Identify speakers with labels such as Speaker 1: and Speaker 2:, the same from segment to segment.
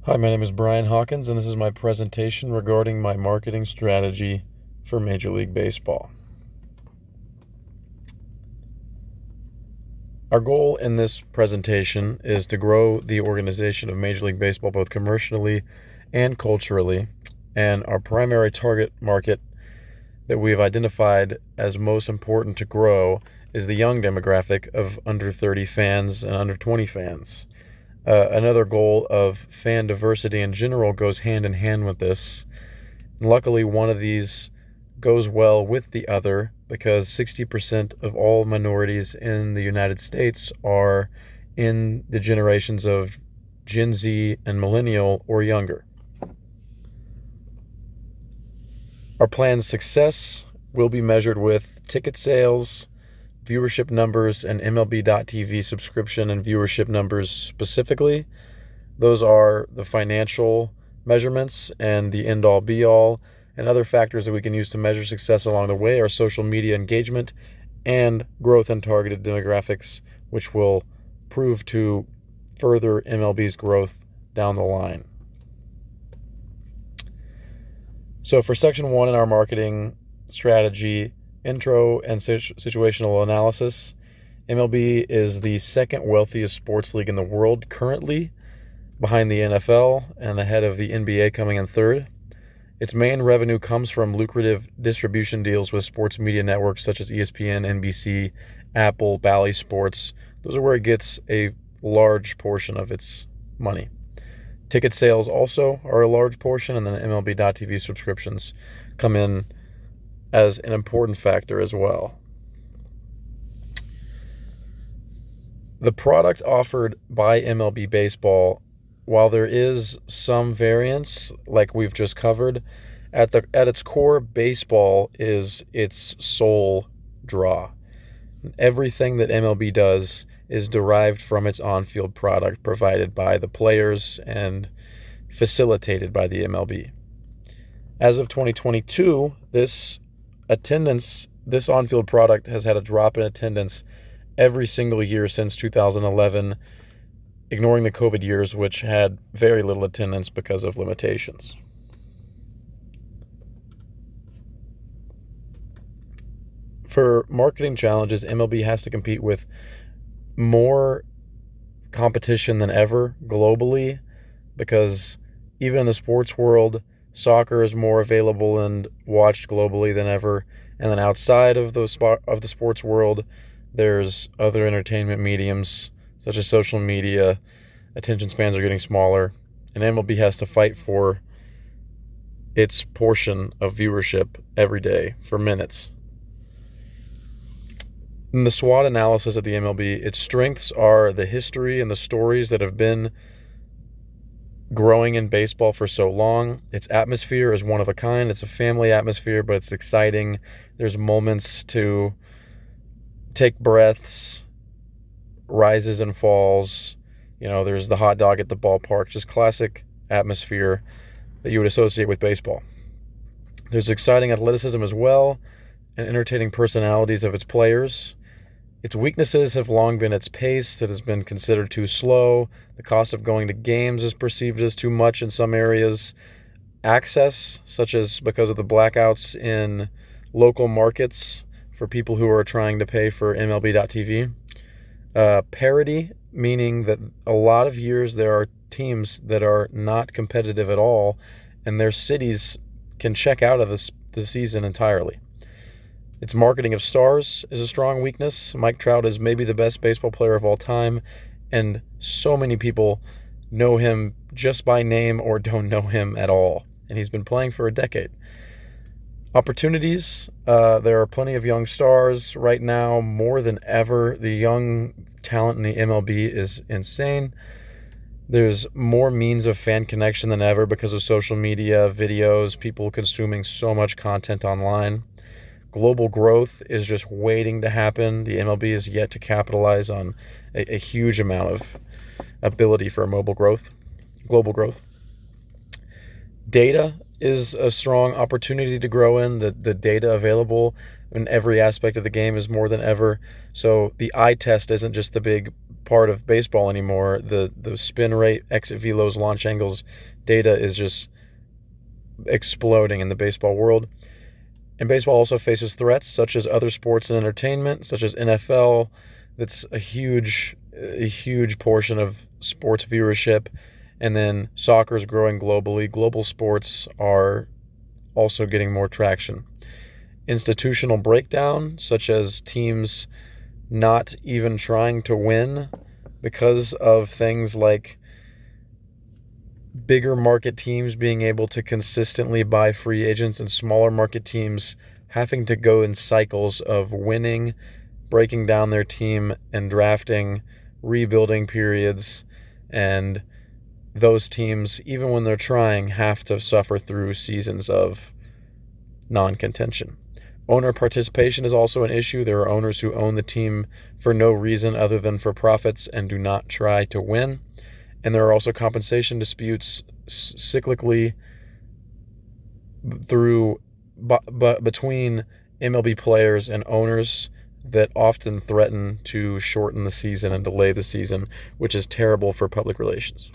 Speaker 1: Hi, my name is Brian Hawkins, and this is my presentation regarding my marketing strategy for Major League Baseball. Our goal in this presentation is to grow the organization of Major League Baseball both commercially and culturally, and our primary target market that we have identified as most important to grow is the young demographic of under 30 fans and under 20 fans. Another goal of fan diversity in general goes hand in hand with this. And luckily, one of these goes well with the other because 60% of all minorities in the United States are in the generations of Gen Z and millennial or younger. Our planned success will be measured with ticket sales, viewership numbers, and MLB.TV subscription and viewership numbers specifically. Those are the financial measurements and the end-all be-all, and other factors that we can use to measure success along the way are social media engagement and growth in targeted demographics, which will prove to further MLB's growth down the line. So for section 1 in our marketing strategy, intro and situational analysis, MLB is the second wealthiest sports league in the world currently, behind the NFL and ahead of the MBA coming in third. Its main revenue comes from lucrative distribution deals with sports media networks such as ESPN, NBC, Apple, Bally Sports. Those are where it gets a large portion of its money. Ticket sales also are a large portion, and then MLB.TV subscriptions come in as an important factor as well. The product offered by MLB Baseball, while there is some variance, like we've just covered, at its core, baseball is its sole draw. Everything that MLB does is derived from its on-field product provided by the players and facilitated by the MLB. As of 2022, this on-field product has had a drop in attendance every single year since 2011, ignoring the COVID years, which had very little attendance because of limitations. For marketing challenges, MLB has to compete with more competition than ever globally, because even in the sports world, soccer is more available and watched globally than ever. And then outside of the sports world, there's other entertainment mediums such as social media. Attention spans are getting smaller, and MLB has to fight for its portion of viewership every day for minutes. In the SWOT analysis of the MLB, its strengths are the history and the stories that have been growing in baseball for so long. Its atmosphere is one of a kind. It's a family atmosphere, but it's exciting. There's moments to take breaths, rises and falls. There's the hot dog at the ballpark, just classic atmosphere that you would associate with baseball. There's exciting athleticism as well and entertaining personalities of its players. Its weaknesses have long been its pace that has been considered too slow. The cost of going to games is perceived as too much in some areas. Access, such as because of the blackouts in local markets for people who are trying to pay for MLB.TV. Parity, meaning that a lot of years there are teams that are not competitive at all, and their cities can check out of the season entirely. Its marketing of stars is a strong weakness. Mike Trout is maybe the best baseball player of all time, and so many people know him just by name or don't know him at all, and he's been playing for a decade. Opportunities, there are plenty of young stars right now, more than ever. The young talent in the MLB is insane. There's more means of fan connection than ever because of social media, videos, people consuming so much content online. Global growth is just waiting to happen. The MLB is yet to capitalize on a huge amount of ability for global growth. Data is a strong opportunity to grow in. The data available and every aspect of the game is more than ever. So the eye test isn't just the big part of baseball anymore. The spin rate, exit velos, launch angles data is just exploding in the baseball world. And baseball also faces threats such as other sports and entertainment, such as NFL. That's a huge portion of sports viewership. And then soccer is growing globally. Global sports are also getting more traction. Institutional breakdown, such as teams not even trying to win because of things like bigger market teams being able to consistently buy free agents and smaller market teams having to go in cycles of winning, breaking down their team, and drafting, rebuilding periods, and those teams, even when they're trying, have to suffer through seasons of non-contention. Owner participation is also an issue. There are owners who own the team for no reason other than for profits and do not try to win. And there are also compensation disputes cyclically between MLB players and owners that often threaten to shorten the season and delay the season, which is terrible for public relations.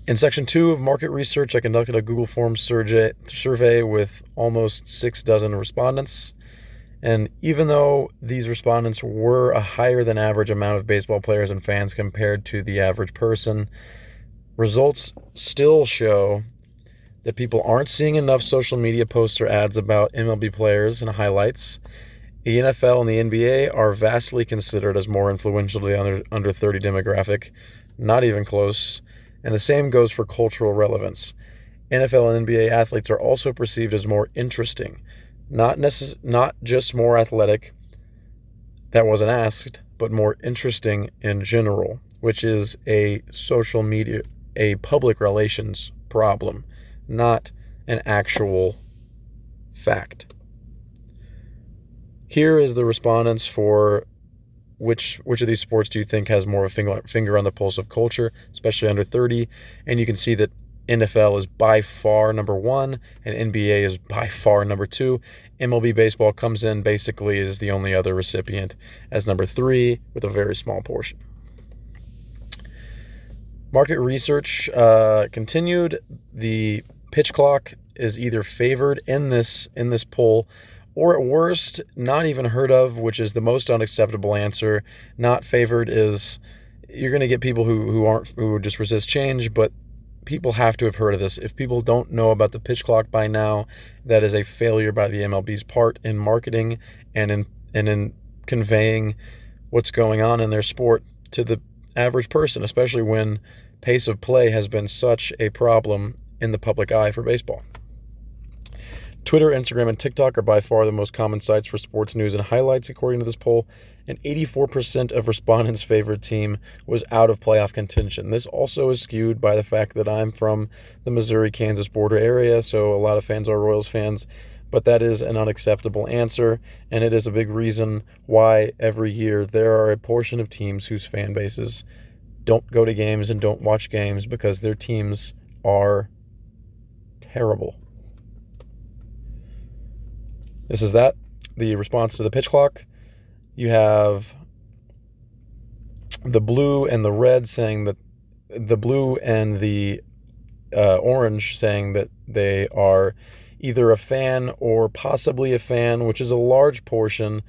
Speaker 1: In section 2 of market research, I conducted a Google Forms survey with almost 6 dozen respondents. And even though these respondents were a higher than average amount of baseball players and fans compared to the average person, results still show that people aren't seeing enough social media posts or ads about MLB players and highlights. The NFL and the NBA are vastly considered as more influential to the under 30 demographic, not even close. And the same goes for cultural relevance. NFL and NBA athletes are also perceived as more interesting, not just more athletic, that wasn't asked, but more interesting in general, which is a social media, a public relations problem, not an actual fact. Here is the respondents for which of these sports do you think has more of a finger on the pulse of culture, especially under 30, and you can see that NFL is by far number 1, and NBA is by far number 2. MLB baseball comes in basically as the only other recipient as number 3 with a very small portion. Market research continued. The pitch clock is either favored in this poll, or at worst, not even heard of, which is the most unacceptable answer. Not favored is you're going to get people who just resist change, but people have to have heard of this. If people don't know about the pitch clock by now, that is a failure by the MLB's part in marketing and in conveying what's going on in their sport to the average person, especially when pace of play has been such a problem in the public eye for baseball. Twitter, Instagram, and TikTok are by far the most common sites for sports news and highlights, according to this poll, and 84% of respondents' favorite team was out of playoff contention. This also is skewed by the fact that I'm from the Missouri-Kansas border area, so a lot of fans are Royals fans, but that is an unacceptable answer, and it is a big reason why every year there are a portion of teams whose fan bases don't go to games and don't watch games because their teams are terrible. This is the response to the pitch clock. You have the blue and the red saying that the blue and the orange saying that they are either a fan or possibly a fan, which is a large portion.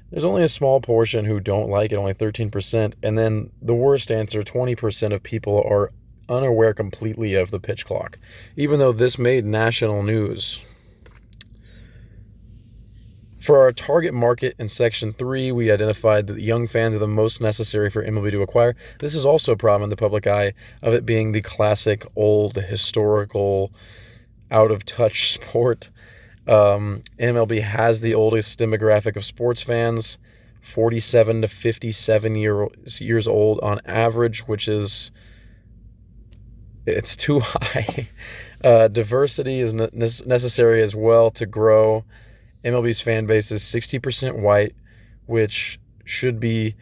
Speaker 1: There's only a small portion who don't like it, only 13%. And then the worst answer, 20% of people are unaware completely of the pitch clock, even though this made national news. For our target market in Section 3, we identified that young fans are the most necessary for MLB to acquire. This is also a problem in the public eye of it being the classic, old, historical, out-of-touch sport. MLB has the oldest demographic of sports fans, 47 to 57 years old on average, which is it's too high. Diversity is necessary as well to grow. MLB's fan base is 60% white, which should be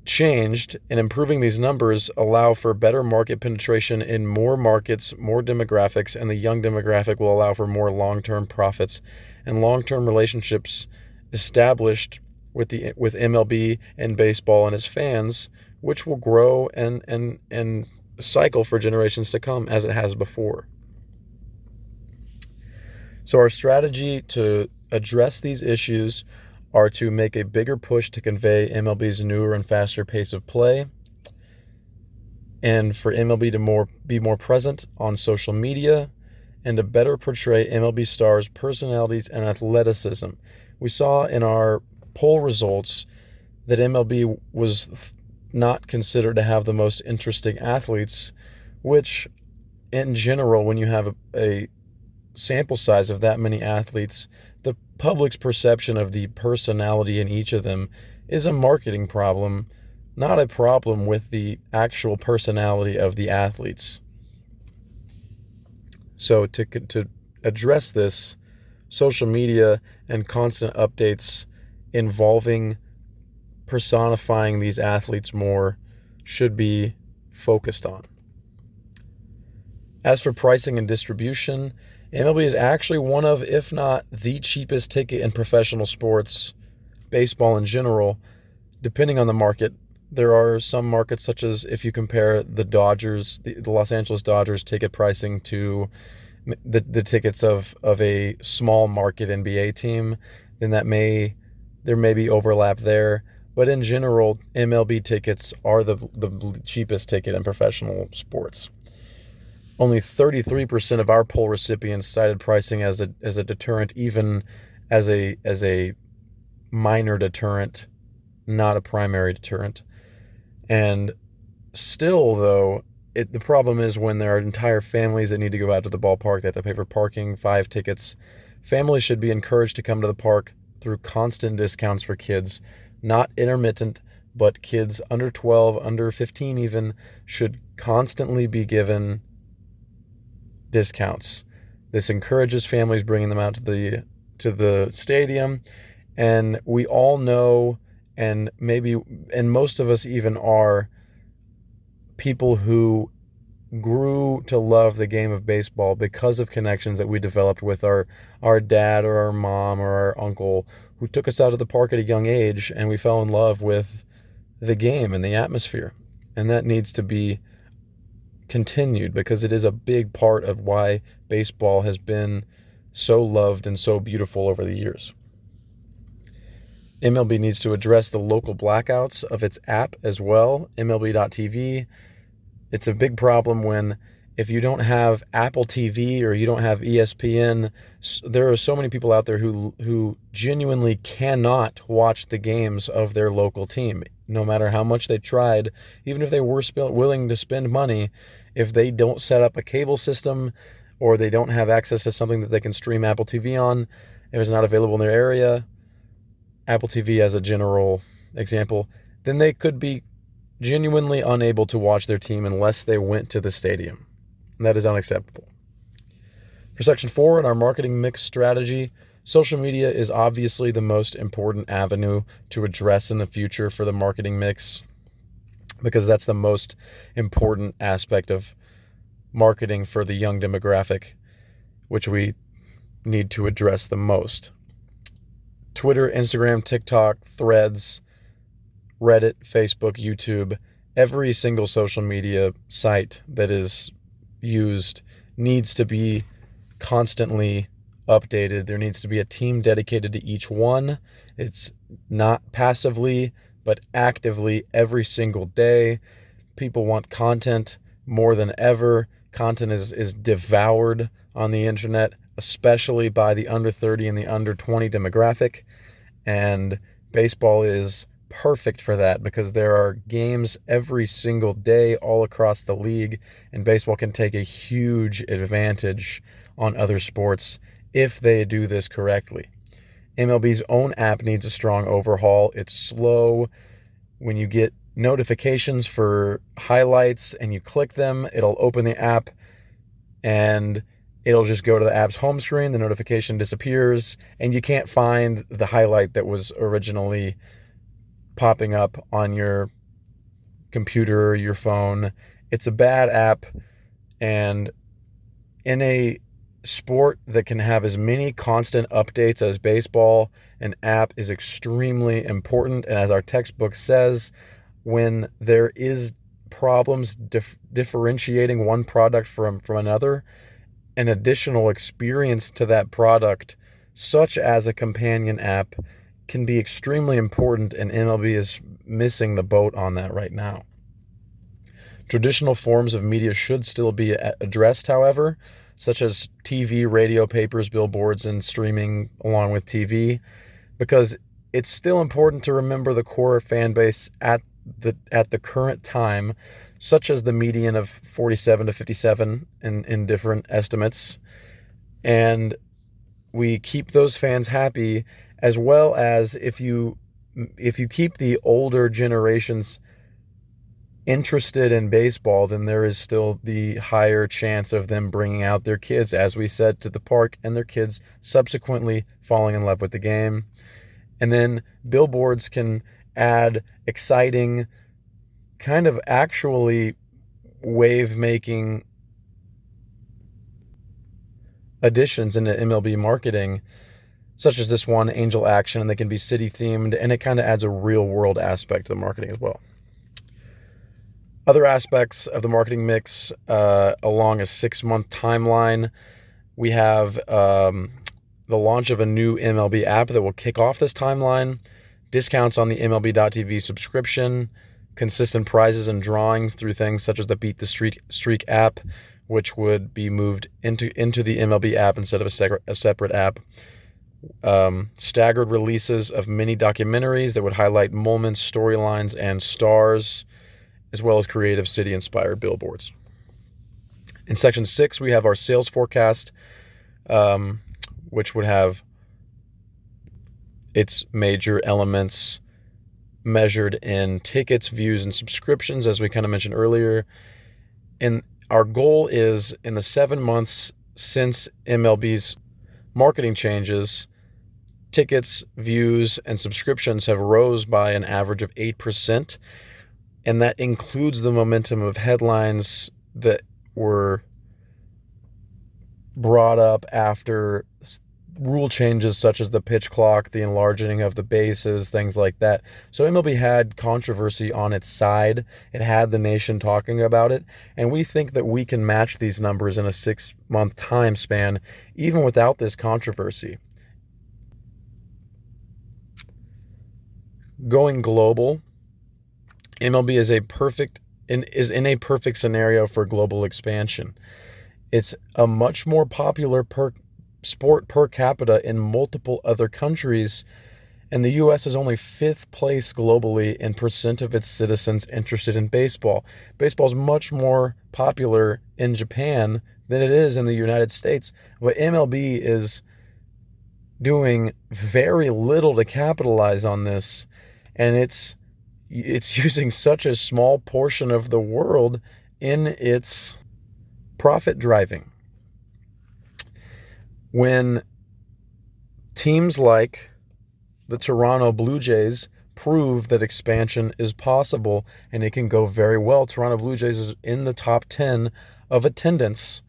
Speaker 1: changed, and improving these numbers allow for better market penetration in more markets, more demographics, and the young demographic will allow for more long-term profits and long-term relationships established with MLB and baseball and its fans, which will grow and cycle for generations to come as it has before. So our strategy to address these issues are to make a bigger push to convey MLB's newer and faster pace of play, and for MLB to be more present on social media, and to better portray MLB stars' personalities and athleticism. We saw in our poll results that MLB was not considered to have the most interesting athletes, which in general, when you have a sample size of that many athletes, the public's perception of the personality in each of them is a marketing problem, not a problem with the actual personality of the athletes. So to address this, social media and constant updates involving personifying these athletes more should be focused on. As for pricing and distribution, MLB is actually one of, if not the cheapest ticket in professional sports, baseball in general, depending on the market. There are some markets, such as if you compare the Dodgers, the Los Angeles Dodgers ticket pricing to the tickets of a small market NBA team, then there may be overlap there. But in general, MLB tickets are the cheapest ticket in professional sports. Only 33% of our poll recipients cited pricing as a deterrent, even as a minor deterrent, not a primary deterrent. And still, though, the problem is when there are entire families that need to go out to the ballpark, they have to pay for parking, 5 tickets. Families should be encouraged to come to the park through constant discounts for kids, not intermittent, but kids under 12, under 15 even, should constantly be given discounts. This encourages families, bringing them out to the stadium, and we all know, and most of us even are people who grew to love the game of baseball because of connections that we developed with our dad or our mom or our uncle, who took us out to the park at a young age, and we fell in love with the game and the atmosphere. And that needs to be continued, because it is a big part of why baseball has been so loved and so beautiful over the years. MLB needs to address the local blackouts of its app as well, MLB.tv. It's a big problem if you don't have Apple TV or you don't have ESPN, there are so many people out there who genuinely cannot watch the games of their local team, no matter how much they tried. Even if they were willing to spend money, if they don't set up a cable system or they don't have access to something that they can stream Apple TV on, if it's not available in their area, Apple TV as a general example, then they could be genuinely unable to watch their team unless they went to the stadium. And that is unacceptable. For Section 4 in our marketing mix strategy, social media is obviously the most important avenue to address in the future for the marketing mix, because that's the most important aspect of marketing for the young demographic, which we need to address the most. Twitter, Instagram, TikTok, Threads, Reddit, Facebook, YouTube, every single social media site that is used needs to be constantly updated. There needs to be a team dedicated to each one. It's not passively, but actively every single day. People want content more than ever. Content is devoured on the internet, especially by the under 30 and the under 20 demographic. And baseball is perfect for that, because there are games every single day all across the league, and baseball can take a huge advantage on other sports if they do this correctly. MLB's own app needs a strong overhaul. It's slow. When you get notifications for highlights and you click them, it'll open the app and it'll just go to the app's home screen. The notification disappears and you can't find the highlight that was originally popping up on your computer or your phone. It's a bad app, and in a sport that can have as many constant updates as baseball, an app is extremely important. And as our textbook says, when there is problems differentiating one product from another, an additional experience to that product, such as a companion app, can be extremely important, and MLB is missing the boat on that right now. Traditional forms of media should still be addressed, however, such as TV, radio, papers, billboards, and streaming along with TV, because it's still important to remember the core fan base at the current time, such as the median of 47 to 57 in different estimates, and we keep those fans happy, as well as if you keep the older generations interested in baseball, then there is still the higher chance of them bringing out their kids, as we said, to the park, and their kids subsequently falling in love with the game. And then billboards can add exciting, kind of actually wave-making additions into MLB marketing, such as this one, Angel Action, and they can be city-themed, and it kind of adds a real-world aspect to the marketing as well. Other aspects of the marketing mix along a 6-month timeline, we have the launch of a new MLB app that will kick off this timeline, discounts on the MLB.TV subscription, consistent prizes and drawings through things such as the Beat the Streak app, which would be moved into the MLB app instead of a separate app. Staggered releases of mini documentaries that would highlight moments, storylines, and stars, as well as creative city-inspired billboards. In Section 6, we have our sales forecast, which would have its major elements measured in tickets, views, and subscriptions, as we kind of mentioned earlier. And our goal is, in the 7 months since MLB's marketing changes, tickets, views, and subscriptions have rose by an average of 8%. And that includes the momentum of headlines that were brought up after rule changes such as the pitch clock, the enlarging of the bases, things like that. So MLB had controversy on its side. It had the nation talking about it. And we think that we can match these numbers in a 6-month time span, even without this controversy. Going global, MLB is in a perfect scenario for global expansion. It's a much more popular sport per capita in multiple other countries, and the U.S. is only 5th place globally in percent of its citizens interested in baseball. Baseball is much more popular in Japan than it is in the United States, but MLB is doing very little to capitalize on this, and it's using such a small portion of the world in its profit driving. When teams like the Toronto Blue Jays prove that expansion is possible and it can go very well, Toronto Blue Jays is in the top 10 of attendance,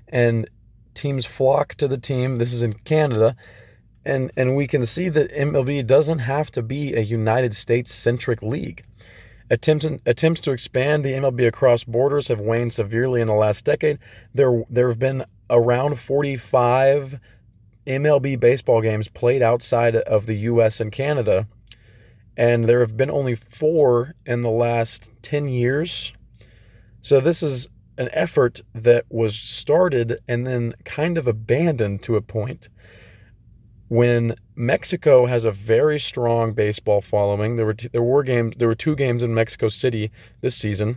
Speaker 1: and teams flock to the team. This is in Canada. And we can see that MLB doesn't have to be a United States-centric league. Attempts to expand the MLB across borders have waned severely in the last decade. There have been around 45 MLB baseball games played outside of the U.S. and Canada, and there have been only 4 in the last 10 years. So this is an effort that was started and then kind of abandoned to a point. When Mexico has a very strong baseball following, there were 2 games in Mexico City this season.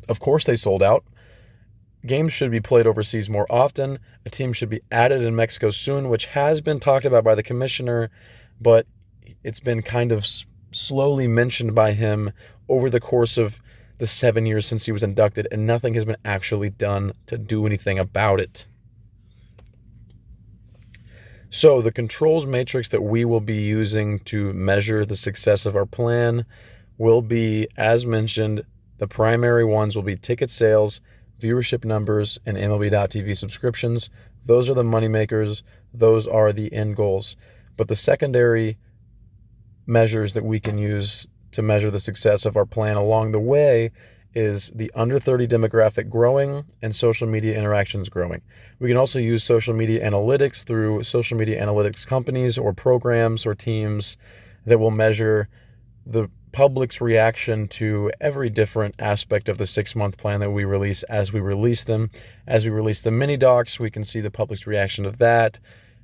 Speaker 1: Of course, they sold out. Games should be played overseas more often. A team should be added in Mexico soon, which has been talked about by the commissioner, but it's been kind of slowly mentioned by him over the course of the 7 years since he was inducted, and nothing has been actually done to do anything about it. So the controls matrix that we will be using to measure the success of our plan will be, as mentioned, the primary ones will be ticket sales, viewership numbers, and MLB.TV subscriptions. Those are the money makers. Those are the end goals. But the secondary measures that we can use to measure the success of our plan along the way is the under 30 demographic growing and social media interactions growing. We can also use social media analytics through social media analytics companies or programs or teams that will measure the public's reaction to every different aspect of the 6-month plan that we release as we release them. As we release the mini docs, we can see the public's reaction to that,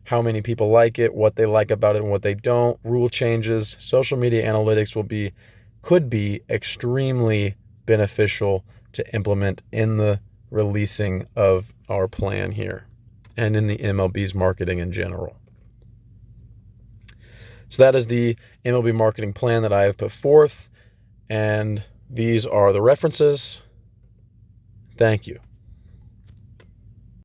Speaker 1: how many people like it, what they like about it and what they don't, rule changes. Social media analytics could be extremely beneficial to implement in the releasing of our plan here and in the MLB's marketing in general. So that is the MLB marketing plan that I have put forth, and these are the references. Thank you.